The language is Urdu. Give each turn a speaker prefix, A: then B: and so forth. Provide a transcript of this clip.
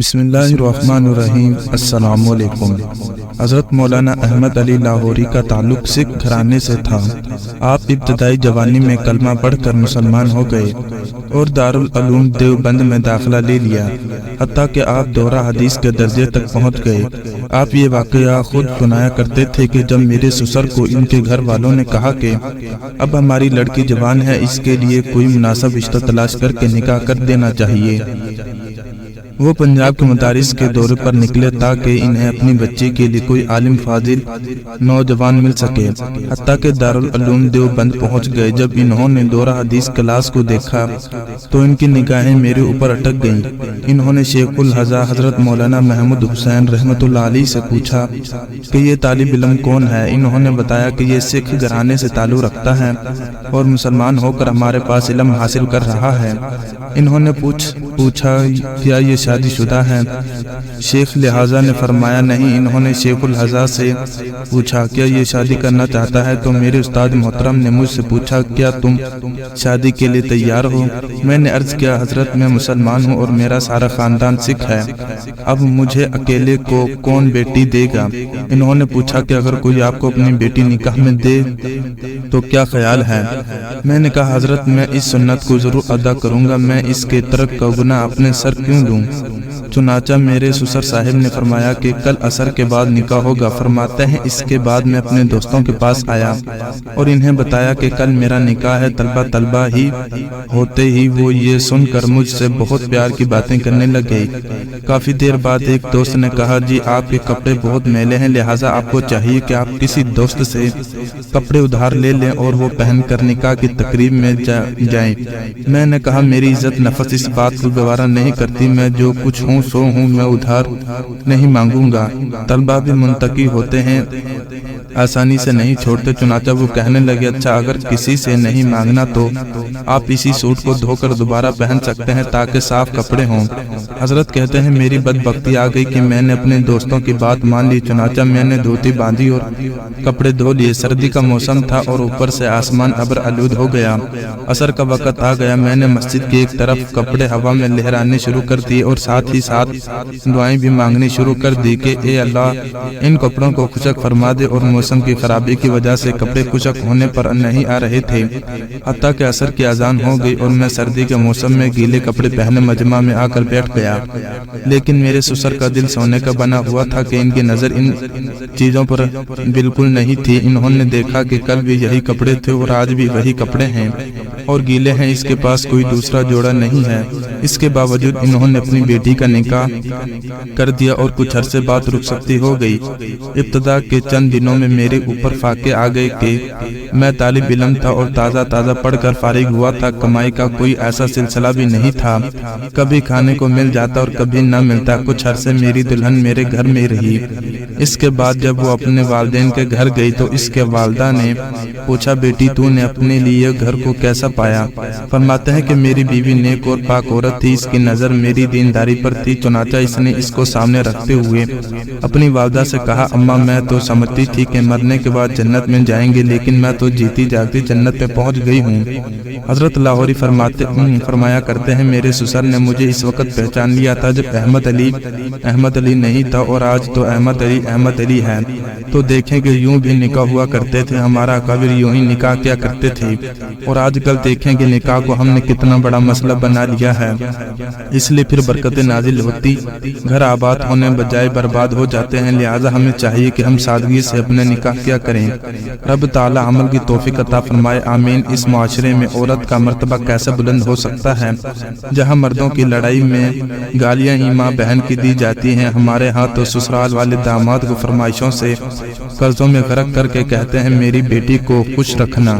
A: بسم اللہ الرحمن الرحیم۔ السلام علیکم۔ حضرت مولانا احمد علی لاہوری کا تعلق سکھ گھرانے سے تھا۔ آپ ابتدائی جوانی میں کلمہ پڑھ کر مسلمان ہو گئے اور دارالعلوم دیوبند میں داخلہ لے لیا، حتیٰ کہ آپ دورہ حدیث کے درجے تک پہنچ گئے۔ آپ یہ واقعہ خود سنایا کرتے تھے کہ جب میرے سسر کو ان کے گھر والوں نے کہا کہ اب ہماری لڑکی جوان ہے، اس کے لیے کوئی مناسب رشتہ تلاش کر کے نکاح کر دینا چاہیے، وہ پنجاب کے مدارس کے دورے پر نکلے تاکہ انہیں اپنی بچی کے لیے کوئی عالم فاضل نوجوان مل سکے، حتیٰ کہ دارالعلوم دیوبند پہنچ گئے۔ جب انہوں نے دورہ حدیث کلاس کو دیکھا تو ان کی نگاہیں میرے اوپر اٹک گئیں۔ انہوں نے شیخ الحضا حضرت مولانا محمود حسین رحمۃ اللہ علیہ سے پوچھا کہ یہ طالب علم کون ہے؟ انہوں نے بتایا کہ یہ سکھ گھرانے سے تعلق رکھتا ہے اور مسلمان ہو کر ہمارے پاس علم حاصل کر رہا ہے۔ انہوں نے پوچھا کیا یہ شادی شدہ ہے؟ شیخ لہٰذا نے فرمایا نہیں۔ انہوں نے شیخ الحضا سے پوچھا کیا یہ شادی کرنا چاہتا ہے؟ تو میرے استاد محترم نے مجھ سے پوچھا کیا تم شادی کے لیے تیار ہو؟ میں نے عرض کیا حضرت میں مسلمان ہوں اور میرا سارا خاندان سکھ ہے، اب مجھے اکیلے کو کون بیٹی دے گا؟ انہوں نے پوچھا کہ اگر کوئی آپ کو اپنی بیٹی نکاح میں دے تو کیا خیال ہے؟ میں نے کہا حضرت میں اس سنت کو ضرور ادا کروں گا، میں اس کے ترک کا گناہ اپنے سر کیوں لوں؟ چنانچہ میرے سسر صاحب نے فرمایا کہ کل عصر کے بعد نکاح ہوگا۔ فرماتے ہیں اس کے بعد میں اپنے دوستوں کے پاس آیا اور انہیں بتایا کہ کل میرا نکاح ہے۔ طلبہ ہی ہوتے ہی وہ یہ سن کر مجھ سے بہت پیار کی باتیں کرنے لگ گئی۔ کافی دیر بعد ایک دوست نے کہا جی آپ کے کپڑے بہت میلے ہیں، لہٰذا آپ کو چاہیے کہ آپ کسی دوست سے کپڑے ادھار لے لیں اور وہ پہن کر نکاح کی تقریب میں جائیں۔ میں نے کہا میری عزت نفس اس بات کو گوارا نہیں کرتی، میں جو کچھ ہوں سو ہوں، میں ادھار نہیں مانگوں گا۔ طلبہ بھی منتقی ہوتے ہیں، آسانی سے نہیں چھوڑتے۔ چنانچہ وہ کہنے لگے اچھا اگر کسی سے نہیں مانگنا تو آپ اسی سوٹ کو دھو کر دوبارہ پہن سکتے ہیں تاکہ صاف کپڑے ہوں۔ حضرت کہتے ہیں میری بدبختی آ گئی کہ میں نے اپنے دوستوں کی بات مان لی، چنانچہ میں نے دھوتی باندھی اور کپڑے دھو لیے۔ سردی کا موسم تھا اور اوپر سے آسمان ابر آلود ہو گیا۔ عصر کا وقت آ گیا، میں نے مسجد کی ایک طرف کپڑے ہوا میں لہرانے شروع کر دیے اور ساتھ ہی ساتھ دعائیں بھی مانگنی شروع کر دی کہ اے اللہ ان کپڑوں کو خشک فرما دے، اور موسم کی خرابی کی وجہ سے کپڑے خشک ہونے پر نہیں آ رہے تھے، حتیٰ کہ عصر کی اذان ہو گئی اور میں سردی کے موسم میں گیلے کپڑے پہنے مجمع میں آ کر بیٹھ گیا۔ لیکن میرے سسر کا دل سونے کا بنا ہوا تھا کہ ان کی نظر ان چیزوں پر بالکل نہیں تھی۔ انہوں نے دیکھا کہ کل بھی یہی کپڑے تھے اور آج بھی وہی کپڑے ہیں اور گیلے ہیں، اس کے پاس کوئی دوسرا جوڑا نہیں ہے۔ اس کے باوجود انہوں نے اپنی بیٹی کا نکاح کر دیا اور کچھ عرصے بعد رخصتی ہو گئی۔ ابتدا کے چند دنوں میں میرے اوپر فاقے آ گئے کہ میں طالب علم تھا اور تازہ پڑھ کر فارغ ہوا تھا، کمائی کا کوئی ایسا سلسلہ بھی نہیں تھا، کبھی کھانے کو مل جاتا اور کبھی نہ ملتا۔ کچھ عرصے میری دلہن میرے گھر میں رہی۔ اس کے بعد جب وہ اپنے والدین کے گھر گئی تو اس کے والدہ نے پوچھا بیٹی تو نے اپنے لیے گھر کو کیسا پایا؟ فرماتے ہیں کہ میری بیوی نیک اور پاک عورت تھی، اس کی نظر میری دینداری پر تھی، چنانچہ اس نے اس کو سامنے رکھتے ہوئے اپنی والدہ سے کہا اماں میں تو سمجھتی تھی کہ مرنے کے بعد جنت میں جائیں گے، لیکن میں تو جیتی جاگتی جنت پہ پہنچ گئی ہوں۔ حضرت لاہوری فرمایا کرتے ہیں میرے سسر نے مجھے اس وقت پہچان لیا تھا جب احمد علی نہیں تھا، اور آج تو احمد علی ہے۔ تو دیکھیں کہ یوں بھی نکاح ہوا کرتے تھے، ہمارا اکابر یوں ہی نکاح کیا کرتے تھے، اور آج کل دیکھیں کہ نکاح کو ہم نے کتنا بڑا مسئلہ بنا لیا ہے۔ اس لیے پھر برکتیں نازل ہوتی، گھر آباد ہونے بجائے برباد ہو جاتے ہیں۔ لہٰذا ہمیں چاہیے کہ ہم سادگی سے اپنے نکاح کیا کریں۔ رب تعالی عمل کی توفیق عطا فرمائے، آمین۔ اس معاشرے میں عورت کا مرتبہ کیسے بلند ہو سکتا ہے جہاں مردوں کی لڑائی میں گالیاں ہی ماں بہن کی دی جاتی ہیں؟ ہمارے ہاں تو سسرال والے داماد کو فرمائشوں سے قرضوں میں غرق کر کے کہتے ہیں میری بیٹی کو خوش رکھنا۔